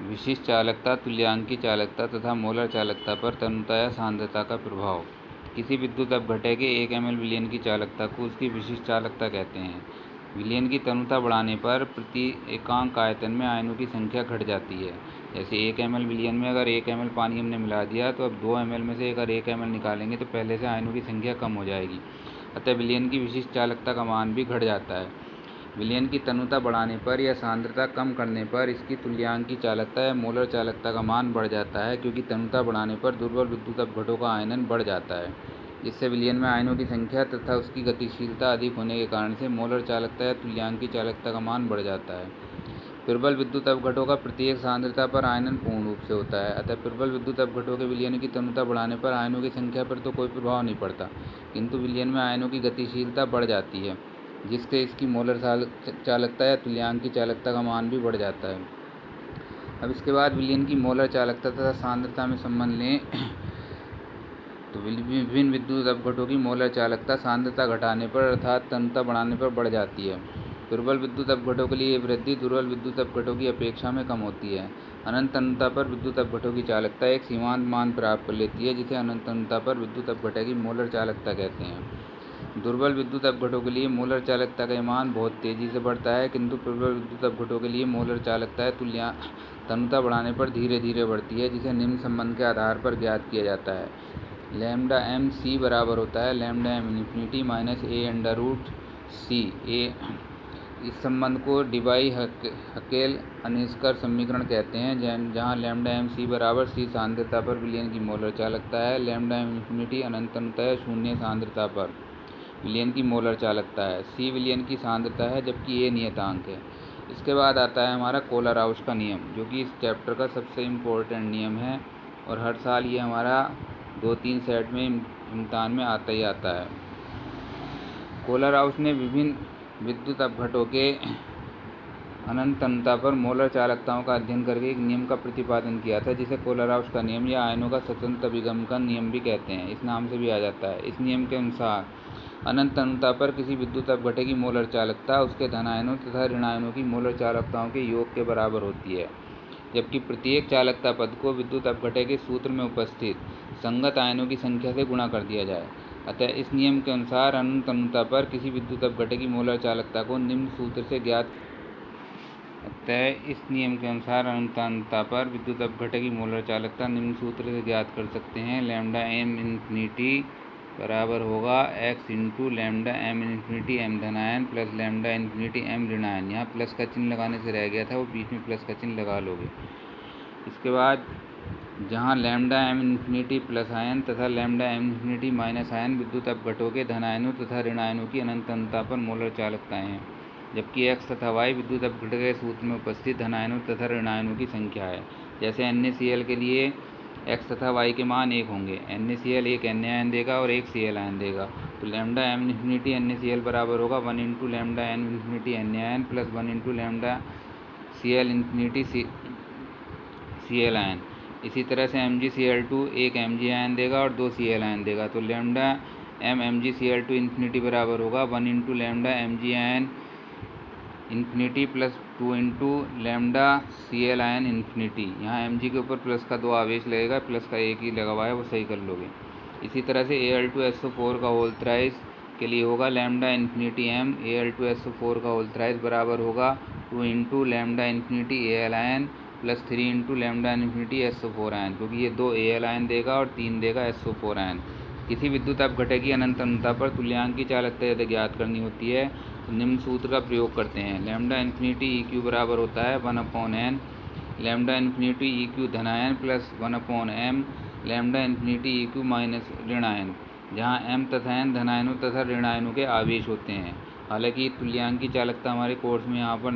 विशिष्ट चालकता, तुल्यांकी चालकता तथा मोलर चालकता पर तन्यता या सांद्रता का प्रभाव। किसी विद्युत अपघटक के 1 ml विलयन की चालकता को उसकी विशिष्ट चालकता कहते हैं। विलयन की तन्यता बढ़ाने पर प्रति एकांक आयतन में आयनों की संख्या घट जाती है। जैसे 1 ml विलयन में अगर 1 ml पानी हमने मिला दिया तो अब 2 ml में से अगर 1 ml निकालेंगे तो पहले से आयनों की संख्या कम हो जाएगी, अतः विलयन की विशिष्ट चालकता का मान भी घट जाता है। विलयन की तन्यता बढ़ाने पर या सांद्रता कम करने पर इसकी तुल्यांकी चालकता या मोलर चालकता का मान बढ़ जाता है, क्योंकि तन्यता बढ़ाने पर दुर्बल विद्युत अपघटकों का आयनन बढ़ जाता है, जिससे विलयन में आयनों की संख्या तथा उसकी गतिशीलता अधिक होने के कारण से मोलर चालकता या तुल्यांकी चालकता का मान बढ़ जाता है। प्रबल विद्युत अपघटकों का प्रत्येक सांद्रता पर आयनन पूर्ण रूप से होता है, अतः प्रबल विद्युत अपघटकों के विलयन की तन्यता बढ़ाने पर आयनों की संख्या पर तो कोई प्रभाव नहीं पड़ता, किंतु विलयन में आयनों की गतिशीलता बढ़ जाती है, जिससे इसकी मोलर चालकता या तुल्यांकी चालकता का मान भी बढ़ जाता है। अब इसके बाद विलयन की मोलर चालकता तथा सांद्रता में संबंध लें तो विभिन्न विद्युत अपघटकों की मोलर चालकता सांद्रता घटाने पर अर्थात तन्यता बढ़ाने पर बढ़ जाती है। प्रबल विद्युत अपघटकों के लिए ये वृद्धि दुर्बल विद्युत अपघटकों की अपेक्षा में कम होती है। अनंत तन्यता पर विद्युत अपघटकों की चालकता एक सीमांत मान प्राप्त कर लेती है, जिसे अनंत तन्यता पर विद्युत अपघटक की मोलर चालकता कहते हैं। दुर्बल विद्युत अपघटकों के लिए मोलर चालकता का मान बहुत तेजी से बढ़ता है, किंतु प्रबल विद्युत अपघटकों के लिए मोलर चालकता तन्यता बढ़ाने पर धीरे धीरे बढ़ती है, जिसे निम्न संबंध के आधार पर ज्ञात किया जाता है। लैम्डा एम सी बराबर होता है lambda M infinity minus A under root सी ए। इस संबंध को डिबाई-हकेल अनिष्कर समीकरण कहते हैं, जहाँ लैम्डा एम सी बराबर सी सांद्रता पर विलयन की मोलर चालकता है, लैम्डा एम इन्फिनिटी अनंत तन्यता या शून्य सांद्रता पर विलयन की मोलर चालकता है, सी विलयन की सांद्रता है, जबकि ए नियतांक है। इसके बाद आता है हमारा कोलर-राउश का नियम, जो कि इस चैप्टर का सबसे इम्पोर्टेंट नियम है और हर साल ये हमारा 2-3 सेट में इम्तिहान में आता ही आता है। कोलर-राउश ने विभिन्न विद्युत अपघटकों के अनंत तन्यता पर मोलर चालकताओं का अध्ययन करके एक नियम का प्रतिपादन किया था, जिसे कोलर-राउश का नियम या आयनों का स्वतंत्र अभिगम का नियम भी कहते हैं, इस नाम से भी आ जाता है। इस नियम के अनुसार अनंत तन्यता पर किसी विद्युत अपघटक की मोलर चालकता उसके धन आयनों तथा ऋण आयनों की मोलर चालकताओं के योग के बराबर होती है, जबकि प्रत्येक चालकता पद को विद्युत अपघटक के सूत्र में उपस्थित संगत आयनों की संख्या से गुणा कर दिया जाए। अतः इस नियम के अनुसार अनंत तन्यता पर किसी विद्युत अपघटक की मोलर चालकता को निम्न सूत्र से ज्ञात कर सकते हैं। लैम्डा एम इन्फिनिटी बराबर होगा x into lambda M infinity M धनायन प्लस लैम्डा इन्फिनिटी एम ऋणायन। यहाँ प्लस का चिन्ह लगाने से रह गया था, वो बीच में प्लस का चिन्ह लगा लोगे। इसके बाद जहाँ लैम्डा एम इन्फिनिटी प्लस आयन तथा लैम्डा एम इन्फिनिटी माइनस आयन विद्युत अपघटकों के धनायनों तथा ऋणायनों की अनंत तन्यता पर मोलर चालकताएँ हैं, जबकि x तथा y विद्युत अपघटक के सूत्र में उपस्थित धनायनों तथा ऋणायनों की संख्या है। जैसे NaCl के लिए x तथा y के मान 1 होंगे। NaCl एक Na आयन देगा और एक Cl आयन देगा, तो लैम्डा एम इन्फिनिटी NaCl बराबर होगा 1 into lambda N infinity Na ion plus 1 into lambda Cl infinity Cl ion. इसी तरह से MgCl2 एक Mg आयन देगा और 2 Cl आयन देगा, तो लैम्डा एम MgCl2 इन्फिनिटी बराबर होगा 1 into lambda Mg ion infinity plus 2 into lambda Cl ion infinity. यहाँ Mg के ऊपर प्लस का 2 आवेश लगेगा, प्लस का एक ही लगा हुआ है, वो सही कर लोगे। इसी तरह से Al2SO4 का होल थ्राइस के लिए होगा लैम्डा इन्फिनिटी m Al2SO4 का होल थ्राइस बराबर होगा 2 into lambda infinity Al ion plus 3 into lambda infinity SO4 ion, क्योंकि ये 2 Al आयन देगा और 3 देगा SO4 आयन। किसी विद्युत अपघटक की अनंत तन्यता पर तुल्यांकी चालकता यदि ज्ञात करनी होती है तो निम्न सूत्र का प्रयोग करते हैं। लैम्डा इन्फिनिटी EQ बराबर होता है 1/n लैम्डा इन्फिनिटी EQ धनायन plus 1/m lambda infinity EQ minus ऋणायन, जहाँ m तथा n धनायनों तथा ऋणायनों के आवेश होते हैं। हालांकि तुल्यांकी चालकता हमारे कोर्स में यहाँ पर